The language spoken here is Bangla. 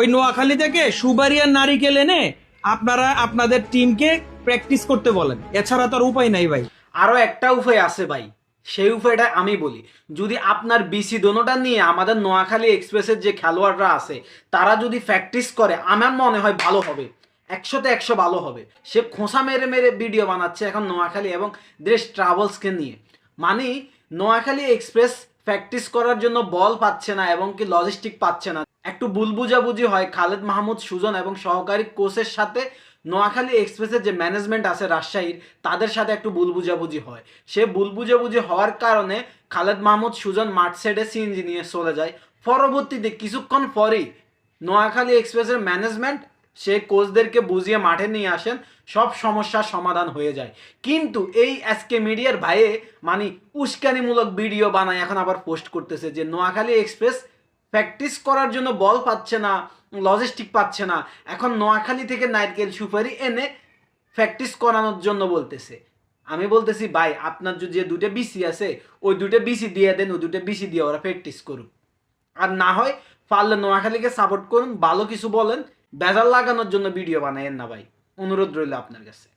ওই নোয়াখালী থেকে সুবাড়ি আর নারিকেল এনে আপনারা আপনাদের টিমকে প্র্যাকটিস করতে বলেন, এছাড়া তো আর উপায় নাই ভাই। আরো একটা উপায় আছে ভাই, সেই উপায়টা আমি বলি। যদি আপনার বিসি দোনোটা নিয়ে আমাদের নোয়াখালী এক্সপ্রেসের যে খেলোয়াড়রা আছে তারা যদি প্র্যাকটিস করে, আমার মনে হয় ভালো হবে, 100তে 100 ভালো হবে। সে খোঁসা মেরে মেরে ভিডিও বানাচ্ছে এখন নোয়াখালী এবং দেশ ট্রাভেলসকে নিয়ে। মানে নোয়াখালী এক্সপ্রেস প্র্যাকটিস করার জন্য বল পাচ্ছে না এবং কি লজিস্টিক পাচ্ছে না। একটু ভুল বুঝাবুঝি হয় খালেদ মাহমুদ সুজন এবং সহকারী কোচের সাথে। নোয়াখালী এক্সপ্রেসের যে ম্যানেজমেন্ট আছে রাজশাহীর, তাদের সাথে একটু ভুল বুঝাবুঝি হয়। সে ভুল বুঝাবুঝি হওয়ার কারণে খালেদ মাহমুদ সুজন মাঠ সাইডে সিএনজি নিয়ে চলে যায়। পরবর্তীতে কিছুক্ষণ পরেই নোয়াখালী এক্সপ্রেসের ম্যানেজমেন্ট সে কোচদেরকে বুঝিয়ে মাঠে নিয়ে আসেন, সব সমস্যার সমাধান হয়ে যায়। কিন্তু এই এসকে মিডিয়ার ভাইয়ে মানে উস্কানিমূলক ভিডিও বানায় এখন আবার পোস্ট করতেছে যে নোয়াখালী এক্সপ্রেস প্র্যাকটিস করার জন্য বল পাচ্ছে না, লজিস্টিক পাচ্ছে না, এখন নোয়াখালী থেকে নারকেল সুপারি এনে প্র্যাকটিস করানোর জন্য বলতেছে। আমি বলতেছি ভাই, আপনার যে দুটো বিসি আছে ওই দুটো বিসি দিয়ে দেন, ওই দুটো বিসি দিয়ে ওরা প্র্যাকটিস করুক। আর না হয় পারলে নোয়াখালীকে সাপোর্ট করুন, ভালো কিছু বলেন, বেজাল লাগানোর জন্য ভিডিও বানায়েন না ভাই, অনুরোধ রইল আপনার কাছে।